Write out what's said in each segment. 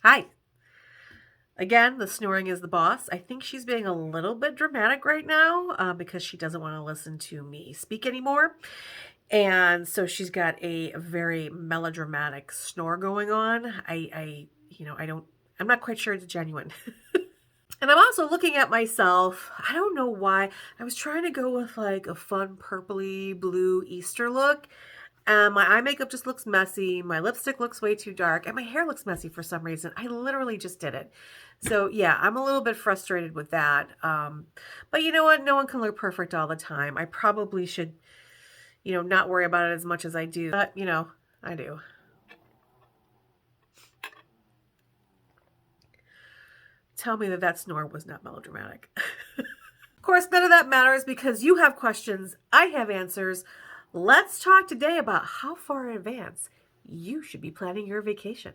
Hi. Again, the snoring is the boss. I think she's being a little bit dramatic right now because she doesn't want to listen to me speak anymore. And so she's got a very melodramatic snore going on. I'm not quite sure it's genuine. And I'm also looking at myself. I don't know why. I was trying to go with like a fun purpley blue Easter look. My eye makeup just looks messy. My lipstick looks way too dark. And my hair looks messy for some reason. I literally just did it. So yeah, I'm a little bit frustrated with that. But you know what? No one can look perfect all the time. I probably should, not worry about it as much as I do. But, I do. Tell me that snore was not melodramatic. Of course, none of that matters because you have questions, I have answers. Let's talk today about how far in advance you should be planning your vacation.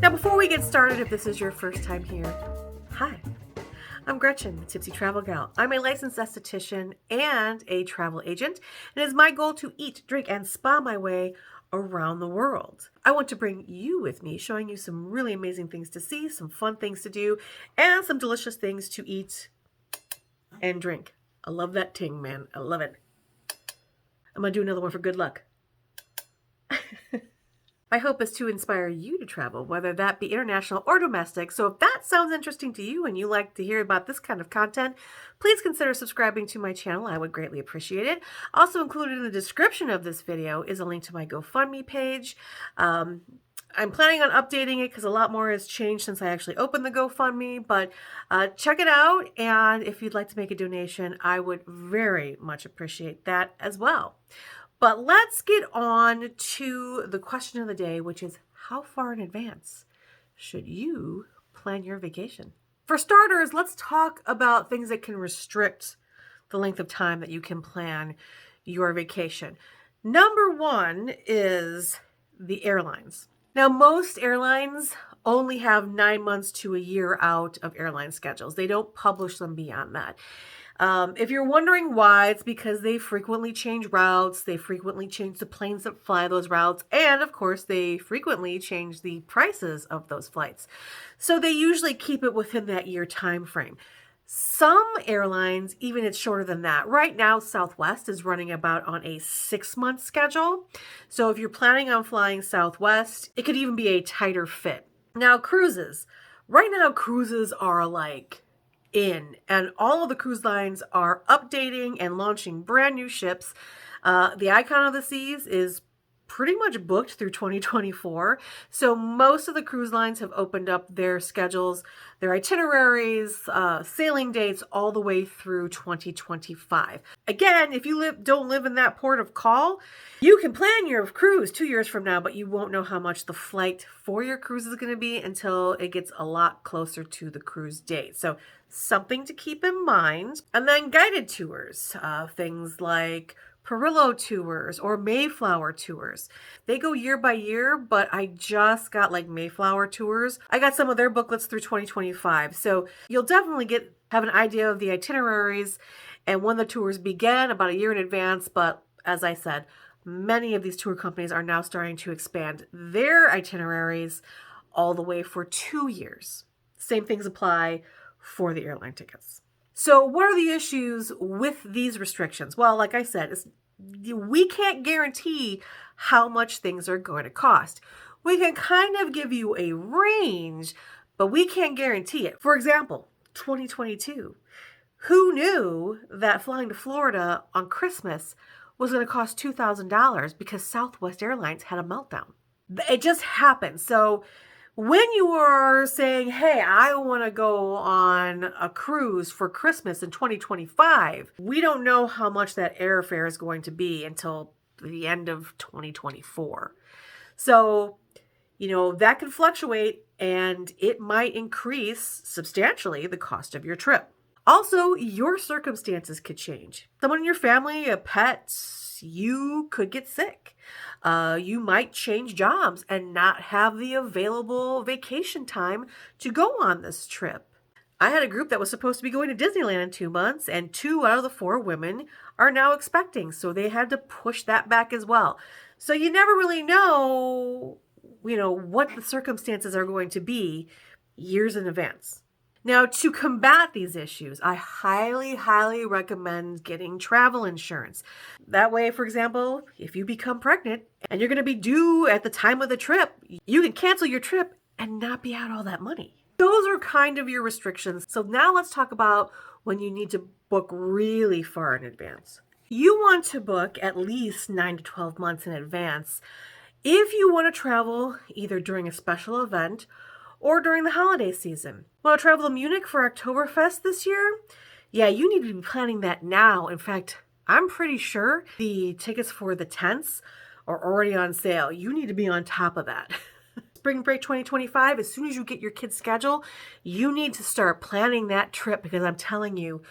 Now, before we get started, if this is your first time here, hi. I'm Gretchen, Tipsy Travel Gal. I'm a licensed esthetician and a travel agent, and it is my goal to eat, drink, and spa my way around the world. I want to bring you with me, showing you some really amazing things to see, some fun things to do, and some delicious things to eat and drink. I love that ting, man. I love it. I'm going to do another one for good luck. My hope is to inspire you to travel, whether that be international or domestic. So if that sounds interesting to you and you like to hear about this kind of content, please consider subscribing to my channel. I would greatly appreciate it. Also included in the description of this video is a link to my GoFundMe page. I'm planning on updating it because a lot more has changed since I actually opened the GoFundMe, but check it out. And if you'd like to make a donation, I would very much appreciate that as well. But let's get on to the question of the day, which is how far in advance should you plan your vacation? For starters, let's talk about things that can restrict the length of time that you can plan your vacation. Number one is the airlines. Now, most airlines only have 9 months to a year out of airline schedules. They don't publish them beyond that. If you're wondering why, it's because they frequently change routes, they frequently change the planes that fly those routes, and of course, they frequently change the prices of those flights. So they usually keep it within that year time frame. Some airlines, even it's shorter than that. Right now, Southwest is running about on a 6-month schedule. So if you're planning on flying Southwest, it could even be a tighter fit. Now, cruises. Right now, cruises are like and all of the cruise lines are updating and launching brand new ships. The Icon of the Seas is pretty much booked through 2024. So most of the cruise lines have opened up their schedules, their itineraries, sailing dates all the way through 2025. Again, if you don't live in that port of call, you can plan your cruise 2 years from now, but you won't know how much the flight for your cruise is going to be until it gets a lot closer to the cruise date. So something to keep in mind. And then guided tours, things like Perillo tours or Mayflower tours. They go year by year, but I just got like Mayflower tours. I got some of their booklets through 2025. So you'll definitely have an idea of the itineraries and when the tours begin about a year in advance. But as I said, many of these tour companies are now starting to expand their itineraries all the way for 2 years. Same things apply for the airline tickets. So what are the issues with these restrictions? Well, like I said, we can't guarantee how much things are going to cost. We can kind of give you a range, but we can't guarantee it. For example, 2022. Who knew that flying to Florida on Christmas was going to cost $2,000 because Southwest Airlines had a meltdown? It just happened. So when you are saying, hey, I want to go on a cruise for Christmas in 2025, we don't know how much that airfare is going to be until the end of 2024. So, that can fluctuate and it might increase substantially the cost of your trip. Also, your circumstances could change. Someone in your family, a pet, advance, you could get sick. You might change jobs and not have the available vacation time to go on this trip. I had a group that was supposed to be going to Disneyland in 2 months, and 2 out of the 4 women are now expecting. So they had to push that back as well. So you never really know, what the circumstances are going to be years in advance. Now, to combat these issues, I highly, highly recommend getting travel insurance. That way, for example, if you become pregnant and you're going to be due at the time of the trip, you can cancel your trip and not be out all that money. Those are kind of your restrictions. So now let's talk about when you need to book really far in advance. You want to book at least 9 to 12 months in advance if you want to travel either during a special event or during the holiday season. Want to travel to Munich for Oktoberfest this year? Yeah, you need to be planning that now. In fact, I'm pretty sure the tickets for the tents are already on sale. You need to be on top of that. Spring break 2025, as soon as you get your kid's schedule, you need to start planning that trip, because I'm telling you,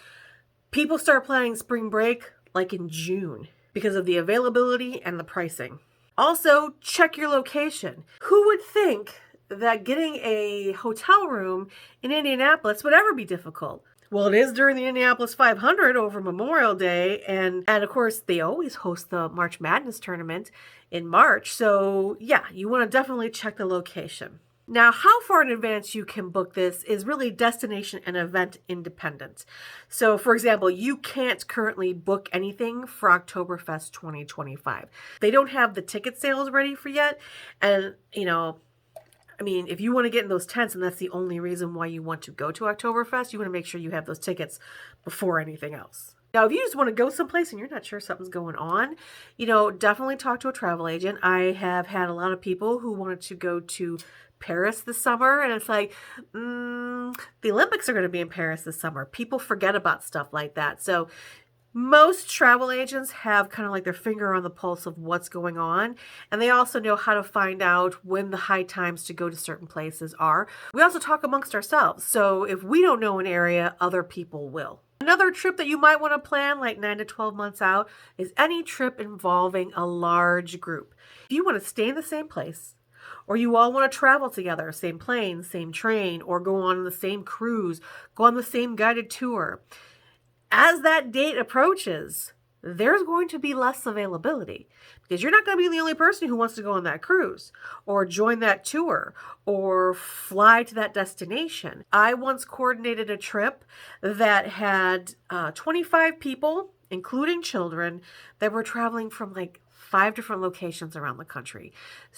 people start planning spring break like in June because of the availability and the pricing. Also, check your location. Who would think that getting a hotel room in Indianapolis would ever be difficult? Well, it is during the Indianapolis 500 over Memorial Day, and of course, they always host the March Madness tournament in March. So yeah, you want to definitely check the location. Now, how far in advance you can book this is really destination and event independent. So, for example, you can't currently book anything for Oktoberfest 2025. They don't have the ticket sales ready for yet, and if you want to get in those tents and that's the only reason why you want to go to Oktoberfest, you want to make sure you have those tickets before anything else. Now, if you just want to go someplace and you're not sure something's going on, definitely talk to a travel agent. I have had a lot of people who wanted to go to Paris this summer, and it's like, the Olympics are going to be in Paris this summer. People forget about stuff like that. So most travel agents have kind of like their finger on the pulse of what's going on, and they also know how to find out when the high times to go to certain places are. We also talk amongst ourselves, so if we don't know an area, other people will. Another trip that you might want to plan like 9 to 12 months out is any trip involving a large group. If you want to stay in the same place, or you all want to travel together, same plane, same train, or go on the same cruise, go on the same guided tour, as that date approaches, there's going to be less availability, because you're not going to be the only person who wants to go on that cruise or join that tour or fly to that destination. I once coordinated a trip that had 25 people, including children, that were traveling from like 5 different locations around the country.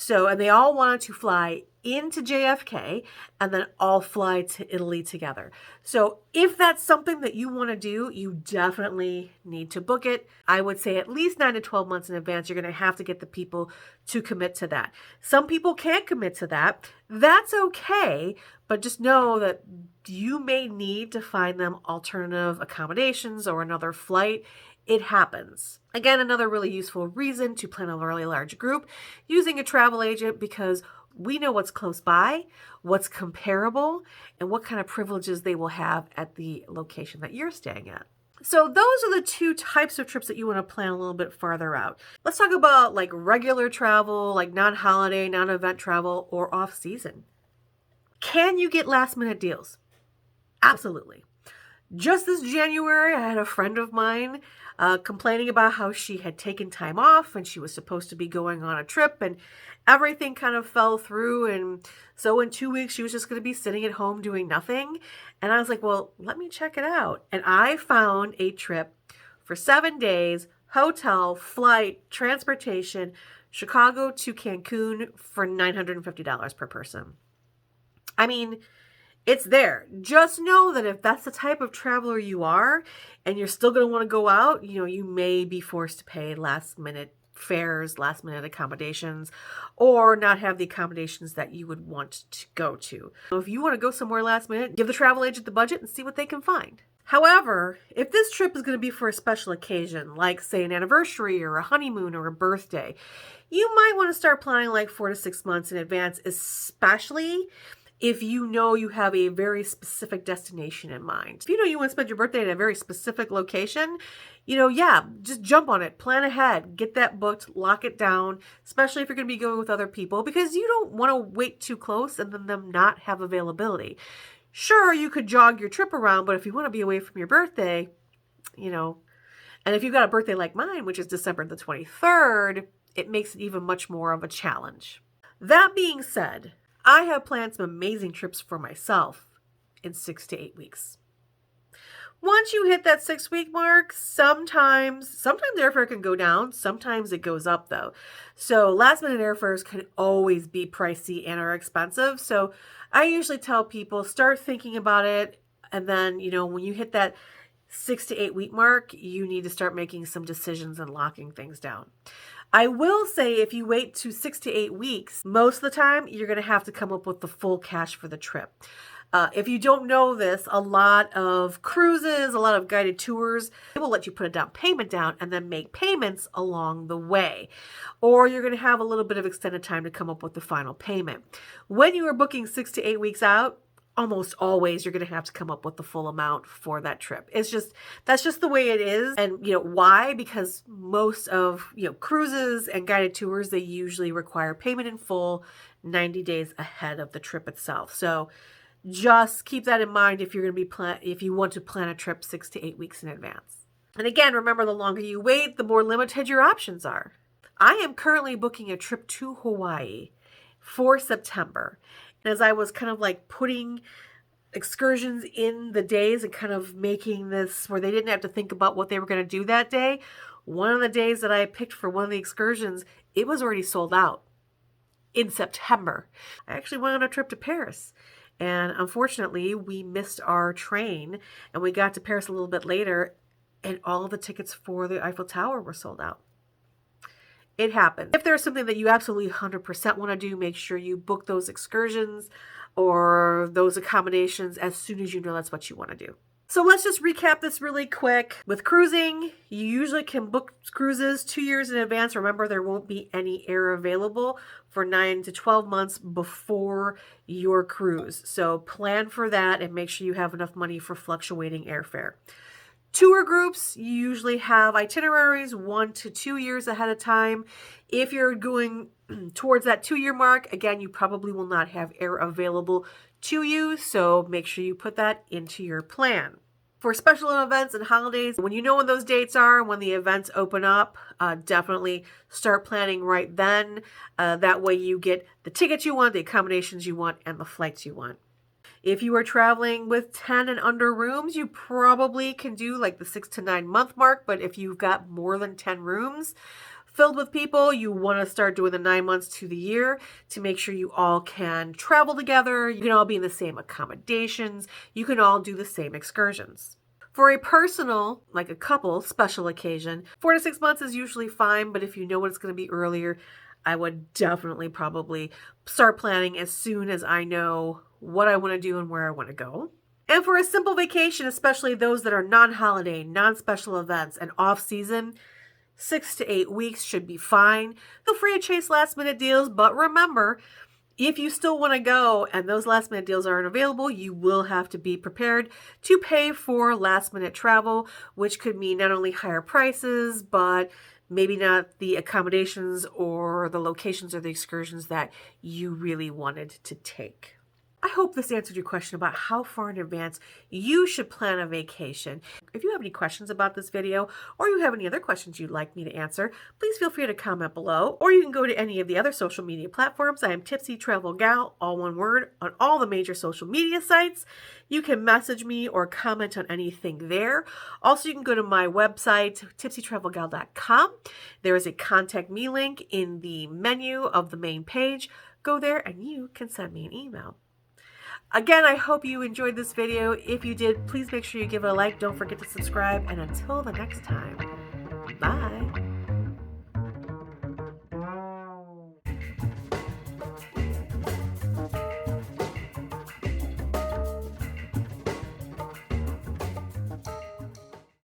And they all wanted to fly into JFK and then all fly to Italy together. So if that's something that you want to do, you definitely need to book it. I would say at least 9 to 12 months in advance. You're going to have to get the people to commit to that. Some people can't commit to that. That's okay, but just know that you may need to find them alternative accommodations or another flight. It happens. Again, another really useful reason to plan a really large group using a travel agent, because we know what's close by, what's comparable, and what kind of privileges they will have at the location that you're staying at. So those are the two types of trips that you want to plan a little bit farther out. Let's talk about like regular travel, like non-holiday, non-event travel, or off-season. Can you get last-minute deals? Absolutely. Just this January, I had a friend of mine complaining about how she had taken time off and she was supposed to be going on a trip, and everything kind of fell through. And so in 2 weeks, she was just going to be sitting at home doing nothing. And I was like, well, let me check it out. And I found a trip for 7 days, hotel, flight, transportation, Chicago to Cancun for $950 per person. I mean, it's there. Just know that if that's the type of traveler you are and you're still going to want to go out, you may be forced to pay last minute fares, last minute accommodations, or not have the accommodations that you would want to go to. So if you want to go somewhere last minute, give the travel agent the budget and see what they can find. However, if this trip is going to be for a special occasion, like say an anniversary or a honeymoon or a birthday, you might want to start planning like 4 to 6 months in advance, especially if you know you have a very specific destination in mind. If you know you want to spend your birthday in a very specific location, yeah, just jump on it, plan ahead, get that booked, lock it down, especially if you're going to be going with other people, because you don't want to wait too close and then them not have availability. Sure, you could jog your trip around, but if you want to be away from your birthday, and if you've got a birthday like mine, which is December the 23rd, it makes it even much more of a challenge. That being said, I have planned some amazing trips for myself in 6 to 8 weeks. Once you hit that 6-week mark, sometimes airfare can go down. Sometimes it goes up though. So last minute airfares can always be pricey and are expensive. So I usually tell people start thinking about it. And then, when you hit that 6 to 8 week mark, you need to start making some decisions and locking things down. I will say if you wait to 6 to 8 weeks, most of the time you're going to have to come up with the full cash for the trip. If you don't know this, a lot of cruises, a lot of guided tours, they will let you put a down payment down and then make payments along the way. Or you're going to have a little bit of extended time to come up with the final payment. When you are booking 6 to 8 weeks out, almost always you're going to have to come up with the full amount for that trip. That's just the way it is. And why? Because most of, cruises and guided tours, they usually require payment in full 90 days ahead of the trip itself. So just keep that in mind if you're going to be if you want to plan a trip 6 to 8 weeks in advance. And again, remember, the longer you wait, the more limited your options are. I am currently booking a trip to Hawaii for September. And as I was kind of like putting excursions in the days and kind of making this where they didn't have to think about what they were going to do that day, one of the days that I picked for one of the excursions, it was already sold out in September. I actually went on a trip to Paris. And unfortunately, we missed our train and we got to Paris a little bit later and all of the tickets for the Eiffel Tower were sold out. It happens. If there's something that you absolutely 100% want to do, make sure you book those excursions or those accommodations as soon as you know that's what you want to do. So let's just recap this really quick. With cruising, you usually can book cruises 2 years in advance. Remember, there won't be any air available for 9 to 12 months before your cruise. So plan for that and make sure you have enough money for fluctuating airfare. Tour groups, you usually have itineraries 1 to 2 years ahead of time. If you're going towards that 2-year mark, again, you probably will not have air available to you, so make sure you put that into your plan. For special events and holidays, when you know when those dates are and when the events open up, definitely start planning right then. That way you get the tickets you want, the accommodations you want, and the flights you want. If you are traveling with 10 and under rooms, you probably can do like the 6 to 9 month mark. But if you've got more than 10 rooms filled with people, you want to start doing the 9 months to the year to make sure you all can travel together. You can all be in the same accommodations. You can all do the same excursions. For a personal, like a couple, special occasion, 4 to 6 months is usually fine. But if you know what it's going to be earlier, I would definitely probably start planning as soon as I know what I want to do and where I want to go. And for a simple vacation, especially those that are non-holiday, non-special events, and off-season, 6 to 8 weeks should be fine. Feel free to chase last-minute deals, but remember, if you still want to go and those last-minute deals aren't available, you will have to be prepared to pay for last-minute travel, which could mean not only higher prices, but maybe not the accommodations or the locations or the excursions that you really wanted to take. I hope this answered your question about how far in advance you should plan a vacation. If you have any questions about this video or you have any other questions you'd like me to answer, please feel free to comment below, or you can go to any of the other social media platforms. I am Tipsy Travel Gal, all one word, on all the major social media sites. You can message me or comment on anything there. Also, you can go to my website, tipsytravelgal.com. There is a contact me link in the menu of the main page. Go there and you can send me an email. Again, I hope you enjoyed this video. If you did, please make sure you give it a like. Don't forget to subscribe. And until the next time, bye.